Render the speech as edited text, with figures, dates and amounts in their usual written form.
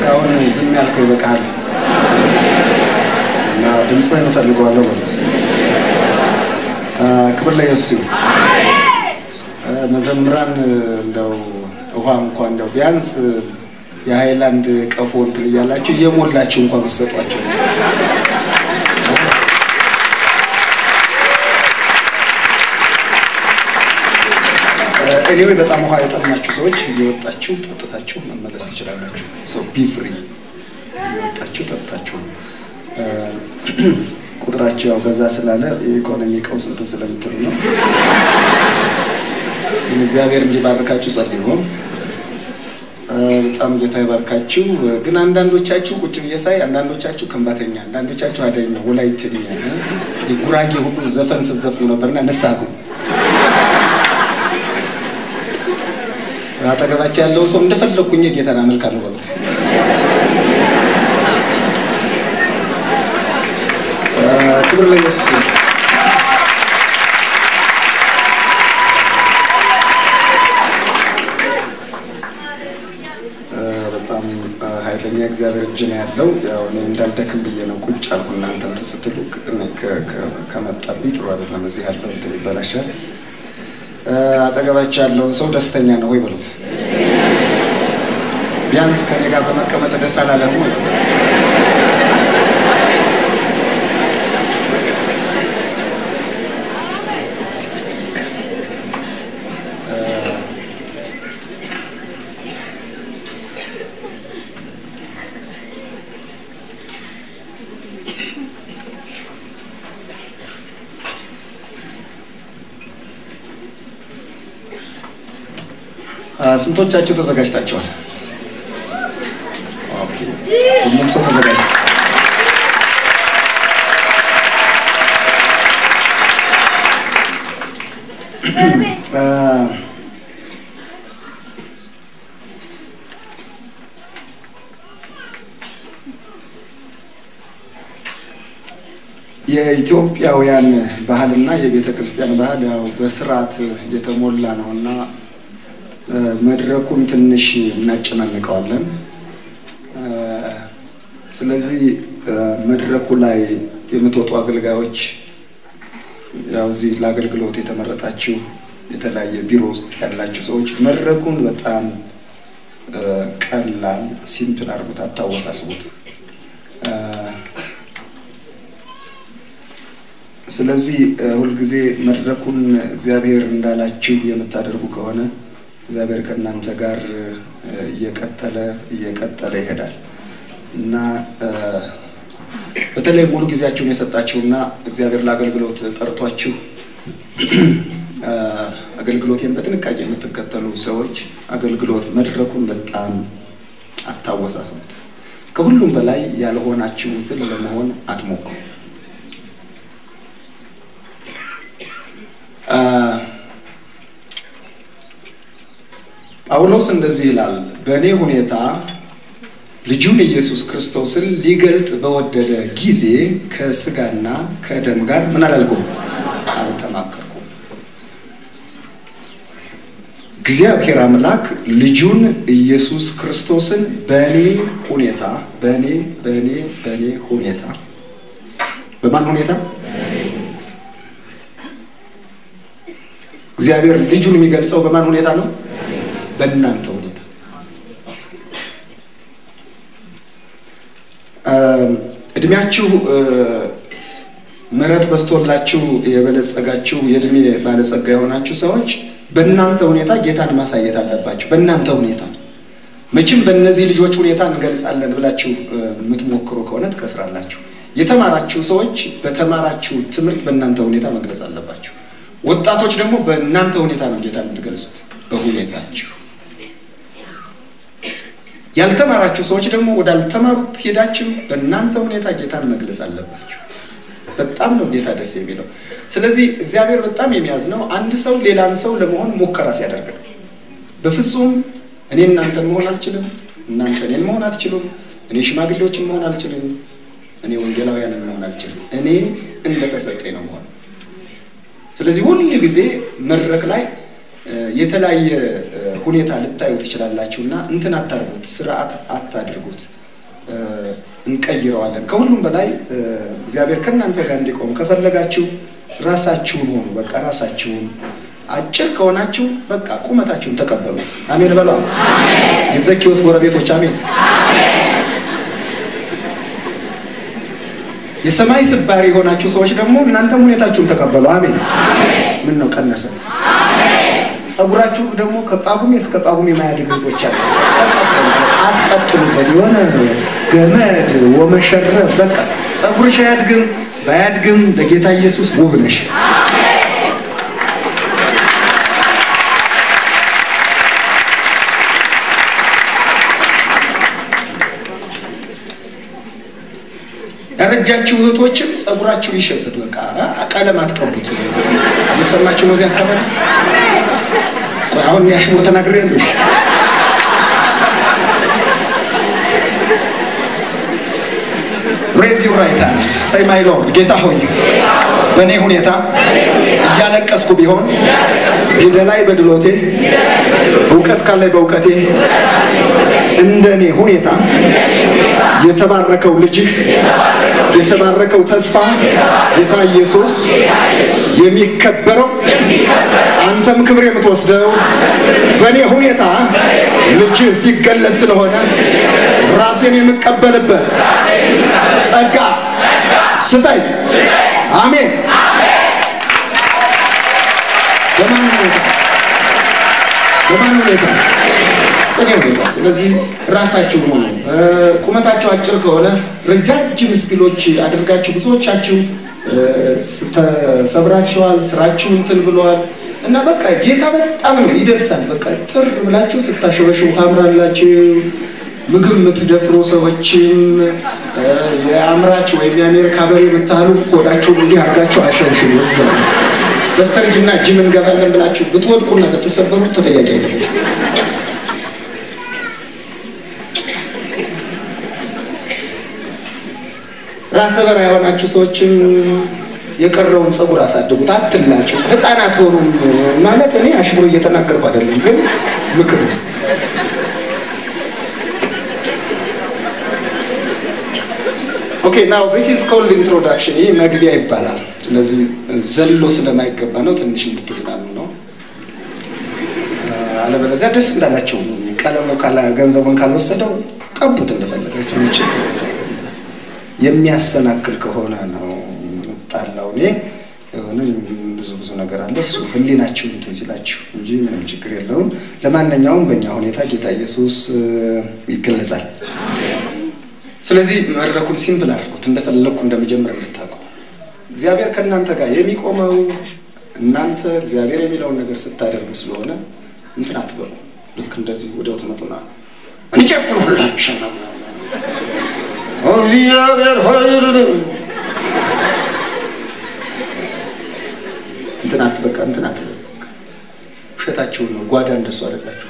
እስካሁን ዝም ያልከው ይበቃል እና ድምጽህን እፈልገዋለሁ ማለት ክብር ለኢየሱስ መዘምራን እንደው ውሃ እንኳን እንደው ቢያንስ የሃይላንድ ቀፎ እንትን ይያላችሁ እየሞላችሁ እንኳን ብትሰጧቸው እኔው በጣም ውሃ የጠማችሁ ሰዎች እየወጣችሁ ጠጥታችሁ መመለስ ትችላላችሁ so be free እየወጣችሁ ጠጥታችሁ ቁጥራቸው ያው በዛ ስላለ ኢኮኖሚ ቀውስ እንትን ስለምትሉ ነው እግዚአብሔር እንዲባርካችሁ ጸልዩ በጣም ጌታ ይባርካችሁ ግን አንዳንዶቻችሁ ቁጭ በየሳይ አንዳንዶቻችሁ ከምባተኛ አንዳንዶቻችሁ አደኛ ወላይትኛ የጉራጌ ሁሉ ዘፈን ሲዘፍኑ ነበርና ነሳጉ አጠገባችሁ ያለው ሰው እንደፈለኩኝ ጌታን አመልካለሁ ማለት ክብር ለኢየሱስ በጣም ኃይለኛ እግዚአብሔር እጅ ነው ያለው ያው እንዳልደክም ብዬ ነው ቁጭ አልኩ እናንተም ተስትሉ ከመጣብኝ ጥሩ አይደለም እዚህ ያለው እንትን ይበላሻል አጠገባችሁ ያለው ሰው ደስተኛ ነው ወይ በሉት ቢያንስ ከኔ ጋር በመቀመጥ ደስ አላለም ወይ ስንቶቻችሁ ተዘጋጅታችኋል ኦኬ ሁሉም ሰው ተዘጋጅቷል የኢትዮጵያውያን ባህልና የቤተክርስቲያን ባህል ያው በስርዓት የተሞላ ነውና መድረኩን ትንሽ እናጨናንቀዋለን ስለዚህ መድረኩ ላይ የምትወጡ አገልጋዮች ያው እዚህ ለአገልግሎት የተመረጣችሁ የተለያየ ቢሮ ውስጥ ያላችሁ ሰዎች መድረኩን በጣም ቀላል ሲምፕል አድርጉት አታወሳስቡት ስለዚህ ሁሉ ጊዜ መድረኩን እግዚአብሔር እንዳላችሁ የምታደርጉ ከሆነ እግዚአብሔር ከእናንተ ጋር እየቀጠለ ይሄዳል እና በተለይ ሙሉ ጊዜያችሁን የሰጣችሁና እግዚአብሔር ለአገልግሎት ጠርቷችሁ አገልግሎትን በጥንቃቄ የምትከተሉ ሰዎች አገልግሎት መድረኩን በጣም አታወሳስቡት ከሁሉም በላይ ያልሆናችሁትን ለመሆን አትሞክሩ ጳውሎስ እንደዚህ ይላል በእኔ ሁኔታ ልጁን ኢየሱስ ክርስቶስን ሊገልጥ በወደደ ጊዜ ከስጋና ከደም ጋር ምን አላልኩም አልተማከርኩም እግዚአብሔር አምላክ ልጁን ኢየሱስ ክርስቶስን በእኔ ሁኔታ በማን ሁኔታ እግዚአብሔር ልጁን የሚገልጸው በማን ሁኔታ ነው በእናንተ ሁኔታ እድሜያችሁ ምሕረት በስቶላችሁ የበለጸጋችሁ የእድሜ ባለጸጋ የሆናችሁ ሰዎች በእናንተ ሁኔታ ጌታን ማሳየት አለባችሁ በእናንተ ሁኔታ መቼም በእነዚህ ልጆች ሁኔታ እንገልጻለን ብላችሁ የምትሞክሩ ከሆነ ትከስራላችሁ የተማራችሁ ሰዎች በተማራችሁ ትምህርት በእናንተ ሁኔታ መግለጽ አለባችሁ ወጣቶች ደግሞ በእናንተ ሁኔታ ነው ጌታን የምትገልጹት በሁኔታችሁ ያልተማራችሁ ሰዎች ደግሞ ወዳልተማሩት ሄዳችሁ በእናንተ ሁኔታ ጌታን መግለጽ አለባችሁ በጣም ነው ጌታ ደስ የሚለው ስለዚህ እግዚአብሔር በጣም የሚያዝነው አንድ ሰው ሌላን ሰው ለመሆን ሙከራ ሲያደርግ በፍጹም እኔ እናንተን መሆን አልችልም እናንተ እኔን መሆን አትችሉም እኔ ሽማግሌዎችን መሆን አልችልም እኔ ወንጌላውያንን መሆን አልችልም እኔ እንደተሰጠኝ ነው መሆን ስለዚህ ሁሉ ጊዜ መድረክ ላይ የተለያየ ሁኔታ ልታዩ ትችላላችሁና እንትን አታርጉት፣ ስርዓት አታድርጉት። እንቀይረዋለን። ከሁሉም በላይ እግዚአብሔር ከእናንተ ጋር እንዲቆም ከፈለጋችሁ ራሳችሁን ሆኑ። በቃ ራሳችሁን አጭር ከሆናችሁ በቃ ቁመታችሁን ተቀበሉ። አሜን በሉ። አሜን። የዘኪዎስ ጎረቤቶች አሜን። የሰማይ ስባሪ ሆናችሁ ሰዎች ደግሞ እናንተም ሁኔታችሁን ተቀበሉ። አሜን። ምን ነው ቀነሰ? ጸጉራችሁ ደግሞ ከጳጉሜ እስከ ጳጉሜ ማያድግ እህቶች አሉ። ተቀበሉ። አትቀጥሉበት። የሆነ ገመድ ወመሸረብ በቃ ጸጉርሽ አያድግም ባያድግም ለጌታ ኢየሱስ ውብ ነሽ። ያረጃችሁ እህቶችም ጸጉራችሁ ይሸብት በቃ ቀለም አትቀቡት። የሰማችሁ ነው እዚያ አካባቢ ቆይ አሁን ያሽሙር ተናግሬልሽ raise your right hand say my lord ጌታ ሆይ በኔ ሁኔታ ያለቀስኩ ቢሆን ቢደላይ በድሎቴ ዕውቀት ካለይ በእውቀቴ እንደኔ ሁኔታ የተባረከው ልጅህ የተባረከው ተስፋ ጌታ ኢየሱስ የሚከበረው አንተም ክብር የምትወስደው በኔ ሁኔታ ልጅህ ሲገለጽ ስለሆነ ራሴን የምቀበልበት ጸጋ ስጠኝ። አሜን። በማን ሁኔታ ስለዚህ ራሳችሁ ሆኑ። ቁመታችሁ አጭር ከሆነ ረጃጅም ስፒሎች አድርጋችሁ ብዙዎቻችሁ ተሰብራችኋል፣ ስራችሁ እንትን ብለዋል እና በቃ ጌታ በጣም ነው ይደርሳል። በቃ ጥር ብላችሁ ስታሸበሽው ታምራላችሁ። ምግብ የምትደፍሩ ሰዎችም የአምራች ወይም የአሜሪካ በሬ የምታሉ ሆዳችሁ እንዲህ አድርጋችሁ አሸብሽቡ። በስተርጅና ጂም እንገባለን ብላችሁ ብትወድቁና ብትሰበሩ ተጠያቂ አይደለም። ራስ በራ የሆናችሁ ሰዎችም የቀረውን ጸጉር አሳድጉት፣ አትላችሁ። ህፃናት ሆኑ ማለት እኔ አሽሙር እየተናገርኩ አይደለም፣ ግን ምክር ነው። Okay, now this is called introduction. ይሄ መግቢያ ይባላል። ስለዚህ ዘሎ ስለማይገባ ነው ትንሽ እንድትዝናኑ ነው። አለበለዚያ ደስ እንዳላችሁ ቀለሙ ካላ ገንዘቡን ካልወሰደው ቀቡት እንደፈለጋችሁ እንጂ የሚያሰናክል ከሆነ ነው መጣላው። እኔ የሆነ ብዙ ነገር አለ እሱ ህሊናችሁ እንትን ሲላችሁ እንጂ ምንም ችግር የለውም። ለማንኛውም በእኛ ሁኔታ ጌታ ኢየሱስ ይገለጻል። ስለዚህ መድረኩን ሲምፕል አድርጉት፣ እንደፈለኩ እንደመጀመር እንድታውቁ። እግዚአብሔር ከእናንተ ጋር የሚቆመው እናንተ እግዚአብሔር የሚለውን ነገር ስታደርጉ ስለሆነ እንትን አትበሉ። ልክ እንደዚህ ወደው ተመጡና እንጨፍሩ ሁላችሁ ነው እግዚአብሔር ሆይ እንትን አትበቃ እንትን አትበቃ። ውሸታችሁን ነው ጓዳ እንደሱ አደረጋችሁ።